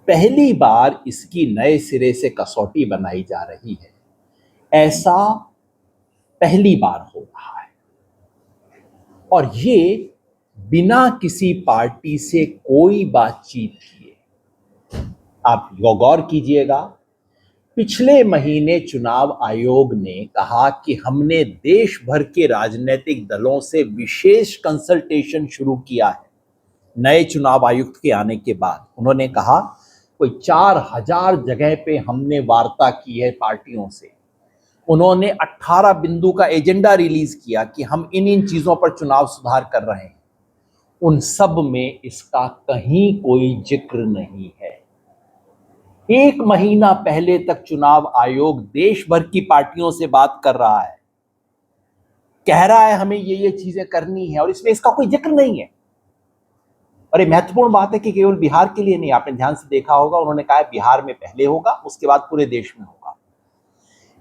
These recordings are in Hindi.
पहली बार इसकी नए सिरे से कसौटी बनाई जा रही है। ऐसा पहली बार हो रहा है और ये बिना किसी पार्टी से कोई बातचीत किए। आप गौर कीजिएगा, पिछले महीने चुनाव आयोग ने कहा कि हमने देश भर के राजनीतिक दलों से विशेष कंसल्टेशन शुरू किया है। नए चुनाव आयुक्त के आने के बाद उन्होंने कहा कोई 4000 जगह पे हमने वार्ता की है पार्टियों से। उन्होंने 18 बिंदु का एजेंडा रिलीज किया कि हम इन इन चीजों पर चुनाव सुधार कर रहे हैं। उन सब में इसका कहीं कोई जिक्र नहीं है। एक महीना पहले तक चुनाव आयोग देश भर की पार्टियों से बात कर रहा है, कह रहा है हमें ये चीजें करनी है और इसमें इसका कोई जिक्र नहीं है। और ये महत्वपूर्ण बात है कि केवल बिहार के लिए नहीं, आपने ध्यान से देखा होगा, उन्होंने कहा है बिहार में पहले होगा, उसके बाद पूरे देश में होगा।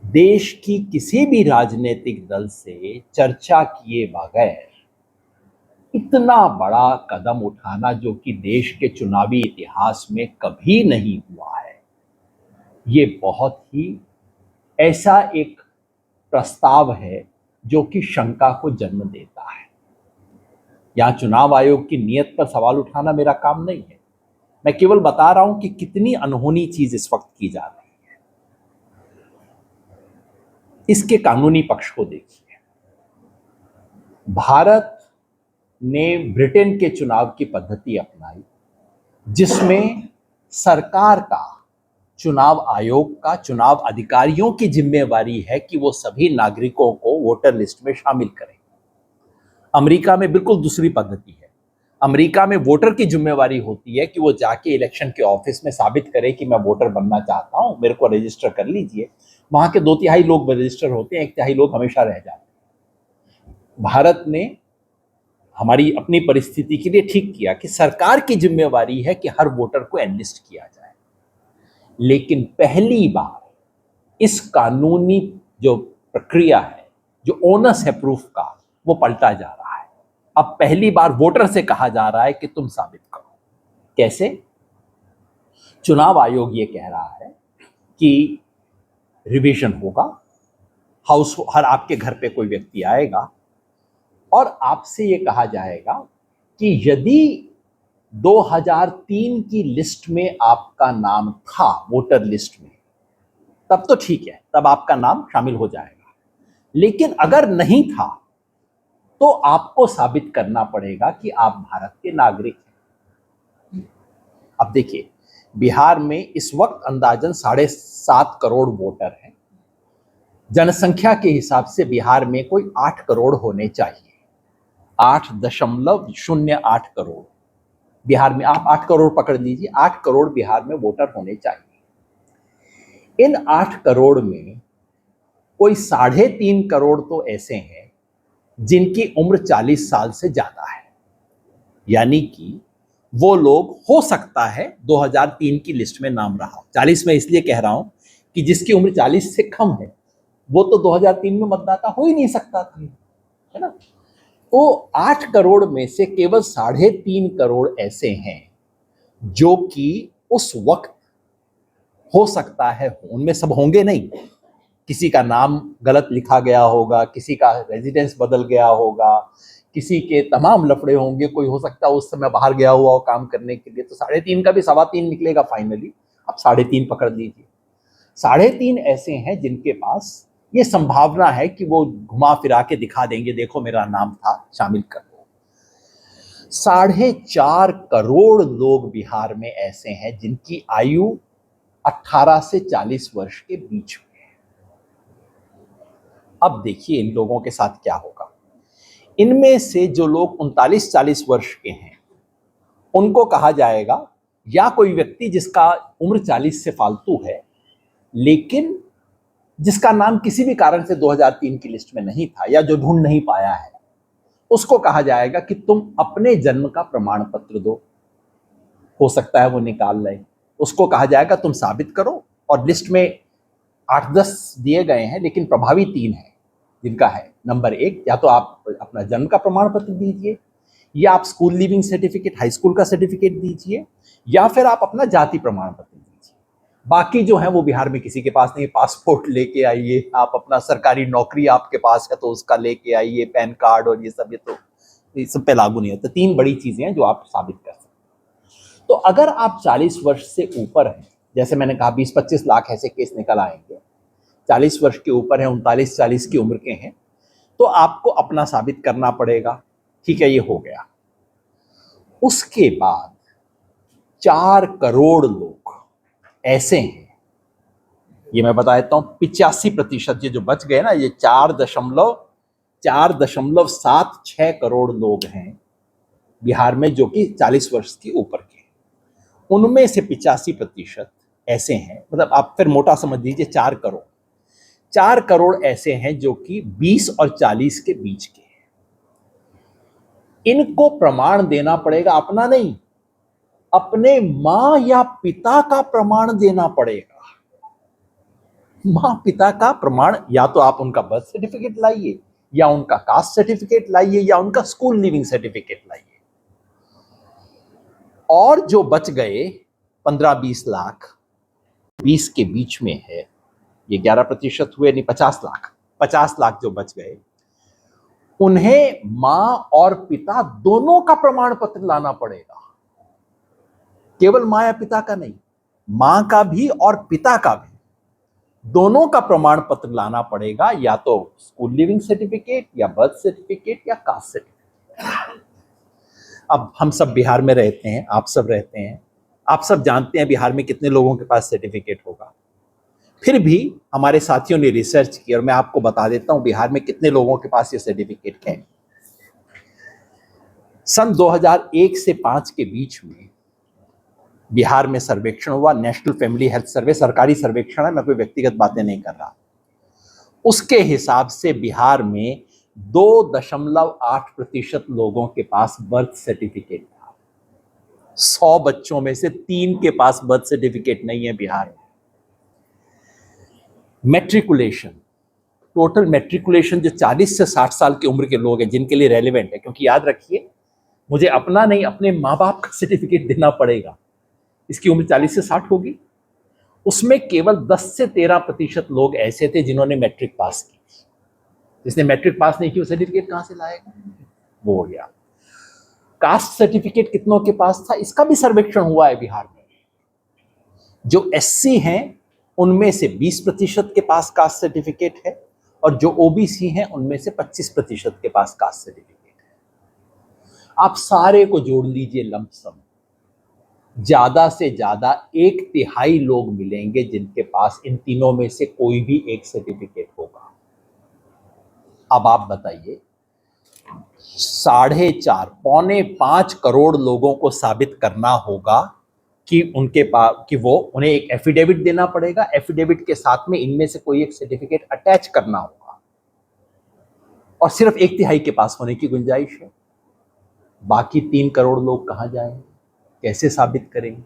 देश की किसी भी राजनीतिक दल से चर्चा किए बगैर इतना बड़ा कदम उठाना, जो कि देश के चुनावी इतिहास में कभी नहीं हुआ है, ये बहुत ही ऐसा एक प्रस्ताव है जो कि शंका को जन्म देता है। यहां चुनाव आयोग की नीयत पर सवाल उठाना मेरा काम नहीं है, मैं केवल बता रहा हूं कि कितनी अनहोनी चीज इस वक्त की जा रही है। इसके कानूनी पक्ष को देखिए। भारत ने ब्रिटेन के चुनाव की पद्धति अपनाई, जिसमें सरकार का, चुनाव आयोग का, चुनाव अधिकारियों की जिम्मेवारी है कि वो सभी नागरिकों को वोटर लिस्ट में शामिल करें। अमेरिका में बिल्कुल दूसरी पद्धति है। अमेरिका में वोटर की जिम्मेवारी होती है कि वो जाके इलेक्शन के ऑफिस में साबित करे कि मैं वोटर बनना चाहता हूं, मेरे को रजिस्टर कर लीजिए। वहां के 2/3 लोग रजिस्टर होते हैं, 1/3 लोग हमेशा रह जाते हैं। भारत ने हमारी अपनी परिस्थिति के लिए ठीक किया कि सरकार की जिम्मेवारी है कि हर वोटर को एनलिस्ट किया जाए, लेकिन पहली बार इस कानूनी जो प्रक्रिया है, जो ओनस है प्रूफ का, वो पलटा जा रहा है। अब पहली बार वोटर से कहा जा रहा है कि तुम साबित करो। कैसे? चुनाव आयोग ये कह रहा है कि रिवीजन होगा, हर आपके घर पे कोई व्यक्ति आएगा और आपसे ये कहा जाएगा कि यदि 2003 की लिस्ट में आपका नाम था, वोटर लिस्ट में, तब तो ठीक है, तब आपका नाम शामिल हो जाएगा। लेकिन अगर नहीं था तो आपको साबित करना पड़ेगा कि आप भारत के नागरिक हैं। अब देखिए, बिहार में इस वक्त अंदाजन 7.5 करोड़ वोटर हैं। जनसंख्या के हिसाब से बिहार में कोई 8 करोड़ होने चाहिए, 8.08 करोड़ बिहार में, आप 8 करोड़ पकड़ लीजिए, 8 करोड़ बिहार में वोटर होने चाहिए। इन 8 करोड़ में कोई 3.5 करोड़ तो ऐसे हैं जिनकी उम्र 40 साल से ज्यादा है, यानी कि वो लोग, हो सकता है 2003 की लिस्ट में नाम रहा हो। 40 में इसलिए कह रहा हूं कि जिसकी उम्र 40 से कम है वो तो 2003 में मतदाता हो ही नहीं सकता था, है ना। तो 8 करोड़ में से केवल 3.5 करोड़ ऐसे हैं जो कि उस वक्त हो सकता है, उनमें सब होंगे नहीं, किसी का नाम गलत लिखा गया होगा, किसी का रेजिडेंस बदल गया होगा, किसी के तमाम लफड़े होंगे, कोई हो सकता है उस समय बाहर गया हुआ हो काम करने के लिए, तो 3.5 का भी 3.25 निकलेगा फाइनली। अब 3.5 पकड़ लीजिए। 3.5 ऐसे हैं जिनके पास ये संभावना है कि वो घुमा फिरा के दिखा देंगे, देखो मेरा नाम था, शामिल कर दो। 4.5 करोड़ लोग बिहार में ऐसे हैं जिनकी आयु 18 से 40 वर्ष के बीच में। अब देखिए इन लोगों के साथ क्या होगा। इनमें से जो लोग 39-40 वर्ष के हैं, उनको कहा जाएगा, या कोई व्यक्ति जिसका उम्र 40 से फालतू है लेकिन जिसका नाम किसी भी कारण से 2003 की लिस्ट में नहीं था या जो ढूंढ नहीं पाया है, उसको कहा जाएगा कि तुम अपने जन्म का प्रमाण पत्र दो, हो सकता है वो निकाल लें। उसको कहा जाएगा तुम साबित करो, और लिस्ट में 8-10 दिए गए हैं लेकिन प्रभावी 3 है जिनका है। नंबर 1, या तो आप अपना जन्म का प्रमाण पत्र दीजिए, या आप school leaving certificate, high school का सर्टिफिकेट दीजिए, या फिर आप अपना जाति प्रमाण पत्र दीजिए। बाकी जो है वो बिहार में किसी के पास नहीं। पासपोर्ट लेके आइए, आप अपना सरकारी नौकरी आपके पास है तो उसका लेके आइए, पैन कार्ड और ये सब पे लागू नहीं होता। 3 बड़ी चीजें हैं जो आप साबित कर सकते हैं। तो अगर आप 40 वर्ष से ऊपर हैं, जैसे मैंने कहा 20-25 लाख ऐसे केस निकल आएंगे, 40 वर्ष के ऊपर है, 39-40 की उम्र के हैं, तो आपको अपना साबित करना पड़ेगा। ठीक है, ये हो गया। उसके बाद 4 करोड़ लोग ऐसे हैं, ये मैं बता देता हूं, 85% ये जो बच गए ना, ये 4.76 करोड़ लोग हैं बिहार में जो कि 40 वर्ष के ऊपर के हैं। उनमें से 85% ऐसे हैं, मतलब आप फिर मोटा समझ लीजिए 4 करोड़। 4 करोड़ ऐसे हैं जो कि 20 और 40 के बीच के हैं। इनको प्रमाण देना पड़ेगा, अपना नहीं, अपने मां या पिता का प्रमाण देना पड़ेगा। मां पिता का प्रमाण, या तो आप उनका बर्थ सर्टिफिकेट लाइए, या उनका कास्ट सर्टिफिकेट लाइए, या उनका स्कूल लिविंग सर्टिफिकेट लाइए। और जो बच गए 15-20 लाख, 20 के बीच में है, ये 11% हुए, नहीं 50 लाख जो बच गए, उन्हें मां और पिता दोनों का प्रमाण पत्र लाना पड़ेगा। केवल मां या पिता का नहीं, मां का भी और पिता का भी, दोनों का प्रमाण पत्र लाना पड़ेगा, या तो स्कूल लिविंग सर्टिफिकेट, या बर्थ सर्टिफिकेट, या कास्ट सर्टिफिकेट। अब हम सब बिहार में रहते हैं, आप सब रहते हैं, आप सब जानते हैं बिहार में कितने लोगों के पास सर्टिफिकेट होगा। फिर भी हमारे साथियों ने रिसर्च की और मैं आपको बता देता हूं बिहार में कितने लोगों के पास ये सर्टिफिकेट है। सन 2001 से 5 के बीच में बिहार में सर्वेक्षण हुआ, नेशनल फैमिली हेल्थ सर्वे, सरकारी सर्वेक्षण है, मैं कोई व्यक्तिगत बातें नहीं कर रहा। उसके हिसाब से बिहार में 2.8% लोगों के पास बर्थ सर्टिफिकेट था। 100 बच्चों में से 3 के पास बर्थ सर्टिफिकेट नहीं है बिहार में। मैट्रिकुलेशन, टोटल मैट्रिकुलेशन जो 40 से 60 साल की उम्र के लोग हैं जिनके लिए रेलेवेंट है, क्योंकि याद रखिए मुझे अपना नहीं, अपने माँ बाप का सर्टिफिकेट देना पड़ेगा। इसकी उम्र 40 से 60 होगी। उसमें केवल 10 से 13% लोग ऐसे थे जिन्होंने मैट्रिक पास की। जिसने मैट्रिक पास नहीं की वो सर्टिफिकेट कहां से लाएगा? वो हो गया। कास्ट सर्टिफिकेट कितनों के पास था, इसका भी सर्वेक्षण हुआ है बिहार में। जो एससी हैं उनमें से 20% के पास कास्ट सर्टिफिकेट है, और जो ओबीसी हैं उनमें से 25% के पास कास्ट सर्टिफिकेट है। आप सारे को जोड़ लीजिए लमसम, ज्यादा से ज्यादा 1/3 लोग मिलेंगे जिनके पास इन तीनों में से कोई भी एक सर्टिफिकेट होगा। अब आप बताइए, 4.5 पौने 5 करोड़ लोगों को साबित करना होगा कि उनके पास, कि वो, उन्हें एक एफिडेविट देना पड़ेगा, एफिडेविट के साथ में इनमें से कोई एक सर्टिफिकेट अटैच करना होगा, और सिर्फ 1/3 के पास होने की गुंजाइश है। बाकी 3 करोड़ लोग कहां जाएंगे, कैसे साबित करेंगे?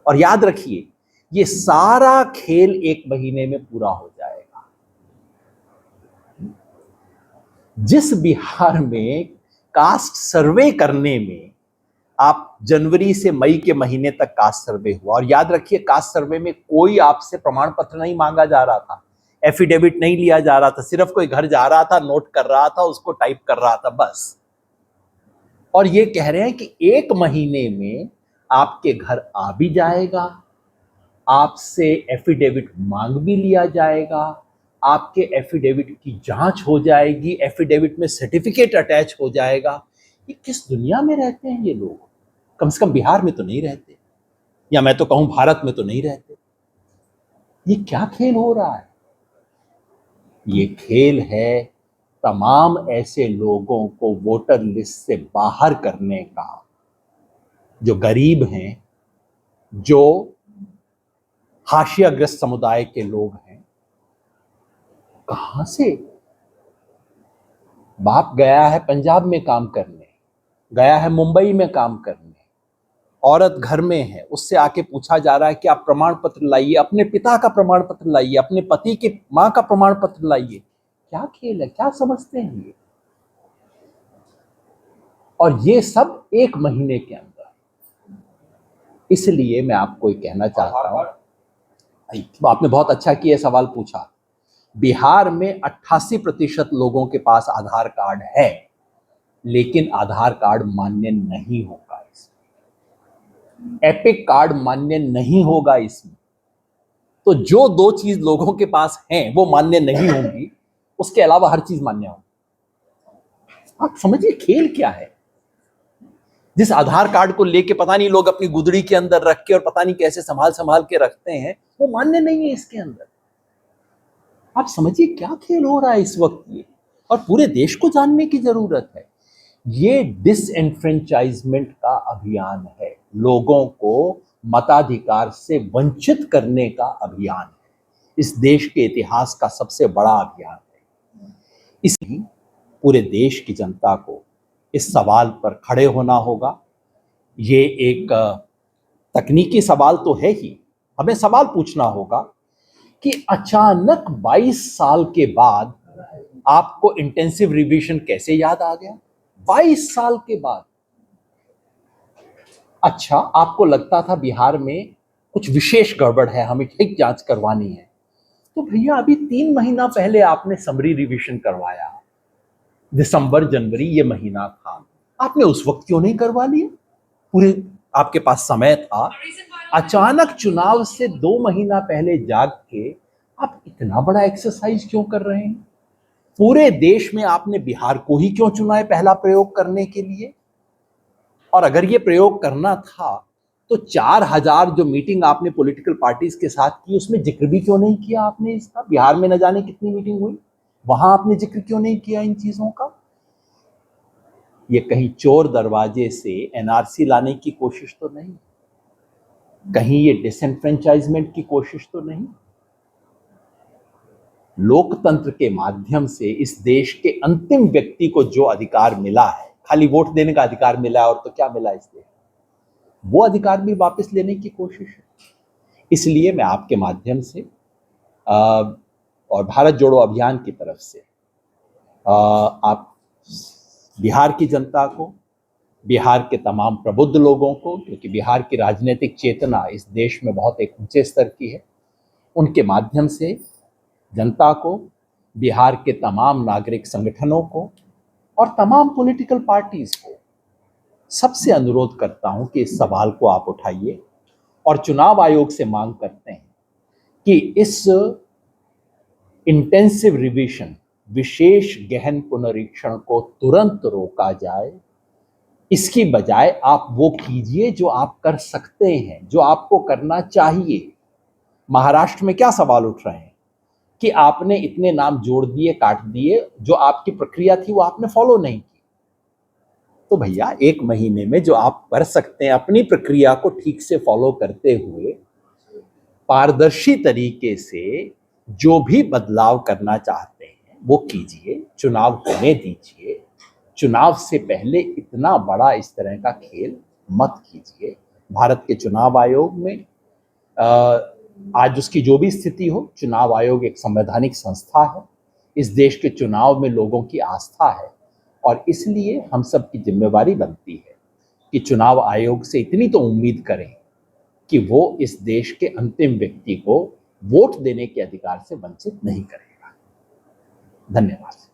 और याद रखिए ये सारा खेल 1 महीने में पूरा हो जाएगा। जिस बिहार में कास्ट सर्वे करने में आप जनवरी से मई के महीने तक कास्ट सर्वे हुआ, और याद रखिए कास्ट सर्वे में कोई आपसे प्रमाण पत्र नहीं मांगा जा रहा था, एफिडेविट नहीं लिया जा रहा था, सिर्फ कोई घर जा रहा था, नोट कर रहा था, उसको टाइप कर रहा था, बस। और ये कह रहे हैं कि 1 महीने में आपके घर आ भी जाएगा, आपसे एफिडेविट मांग भी लिया जाएगा, आपके एफिडेविट की जांच हो जाएगी, एफिडेविट में सर्टिफिकेट अटैच हो जाएगा। ये किस दुनिया में रहते हैं ये लोग? कम से कम बिहार में तो नहीं रहते, या मैं तो कहूं भारत में तो नहीं रहते। ये क्या खेल हो रहा है? ये खेल है तमाम ऐसे लोगों को वोटर लिस्ट से बाहर करने का, जो गरीब हैं, जो हाशियाग्रस्त समुदाय के लोग हैं। कहां से? बाप गया है पंजाब में काम करने, गया है मुंबई में काम करने, औरत घर में है, उससे आके पूछा जा रहा है कि आप प्रमाण पत्र लाइए, अपने पिता का प्रमाण पत्र लाइए, अपने पति की मां का प्रमाण पत्र लाइए। क्या खेल है, क्या समझते हैं ये? और ये सब 1 महीने के अंदर। इसलिए मैं आपको ये कहना चाहता हूं, आपने बहुत अच्छा किया सवाल पूछा। बिहार में 88% लोगों के पास आधार कार्ड है, लेकिन आधार कार्ड मान्य नहीं होगा इसमें, एपिक कार्ड मान्य नहीं होगा इसमें। तो जो 2 चीज लोगों के पास हैं वो मान्य नहीं होंगी, उसके अलावा हर चीज मान्य होगी। आप समझिए खेल क्या है। जिस आधार कार्ड को लेके पता नहीं लोग अपनी गुदड़ी के अंदर रख के और पता नहीं कैसे संभाल संभाल के रखते हैं, वो मान्य नहीं है इसके अंदर। आप समझिए क्या खेल हो रहा है इस वक्त ये, और पूरे देश को जानने की जरूरत है। ये डिसएनफ्रेंचाइजमेंट का अभियान है, लोगों को मताधिकार से वंचित करने का अभियान है, इस देश के इतिहास का सबसे बड़ा अभियान है। इसलिए पूरे देश की जनता को इस सवाल पर खड़े होना होगा। ये एक तकनीकी सवाल तो है ही, हमें सवाल पूछना होगा कि अचानक 22 साल के बाद आपको इंटेंसिव रिवीजन कैसे याद आ गया? 22 साल के बाद। अच्छा, आपको लगता था बिहार में कुछ विशेष गड़बड़ है, हमें ठीक जांच करवानी है, तो भैया अभी 3 महीना पहले आपने समरी रिवीजन करवाया, दिसंबर जनवरी ये महीना था, आपने उस वक्त क्यों नहीं करवा लिया? पूरे आपके पास समय था। अचानक चुनाव से 2 महीना पहले जाग के आप इतना बड़ा एक्सरसाइज क्यों कर रहे हैं? पूरे देश में आपने बिहार को ही क्यों चुना है पहला प्रयोग करने के लिए? और अगर ये प्रयोग करना था तो 4000 जो मीटिंग आपने पॉलिटिकल पार्टीज के साथ की, उसमें जिक्र भी क्यों नहीं किया आपने इसका? बिहार में न जाने कितनी मीटिंग हुई, वहां आपने जिक्र क्यों नहीं किया इन चीजों का? ये कहीं चोर दरवाजे से एनआरसी लाने की कोशिश तो नहीं, कहीं ये डिसएनफ्रेंचाइजमेंट की कोशिश तो नहीं। लोकतंत्र के माध्यम से इस देश के अंतिम व्यक्ति को जो अधिकार मिला है, खाली वोट देने का अधिकार मिला है, और तो क्या मिला इस देश, वो अधिकार भी वापस लेने की कोशिश है। इसलिए मैं आपके माध्यम से और भारत जोड़ो अभियान की तरफ से आप बिहार की जनता को, बिहार के तमाम प्रबुद्ध लोगों को, क्योंकि बिहार की राजनीतिक चेतना इस देश में बहुत एक ऊंचे स्तर की है, उनके माध्यम से जनता को, बिहार के तमाम नागरिक संगठनों को और तमाम पॉलिटिकल पार्टीज को सबसे अनुरोध करता हूं कि इस सवाल को आप उठाइए और चुनाव आयोग से मांग करते हैं कि इस इंटेंसिव रिवीजन, विशेष गहन पुनरीक्षण को तुरंत रोका जाए। इसकी बजाय आप वो कीजिए जो आप कर सकते हैं, जो आपको करना चाहिए। महाराष्ट्र में क्या सवाल उठ रहे हैं कि आपने इतने नाम जोड़ दिए, काट दिए, जो आपकी प्रक्रिया थी वो आपने फॉलो नहीं की। तो भैया 1 महीने में जो आप कर सकते हैं, अपनी प्रक्रिया को ठीक से फॉलो करते हुए पारदर्शी तरीके से जो भी बदलाव करना चाहते हैं वो कीजिए, चुनाव होने दीजिए। चुनाव से पहले इतना बड़ा इस तरह का खेल मत कीजिए। भारत के चुनाव आयोग में आज उसकी जो भी स्थिति हो, चुनाव आयोग एक संवैधानिक संस्था है, इस देश के चुनाव में लोगों की आस्था है, और इसलिए हम सब की जिम्मेवारी बनती है कि चुनाव आयोग से इतनी तो उम्मीद करें कि वो इस देश के अंतिम व्यक्ति को वोट देने के अधिकार से वंचित नहीं करेगा। धन्यवाद।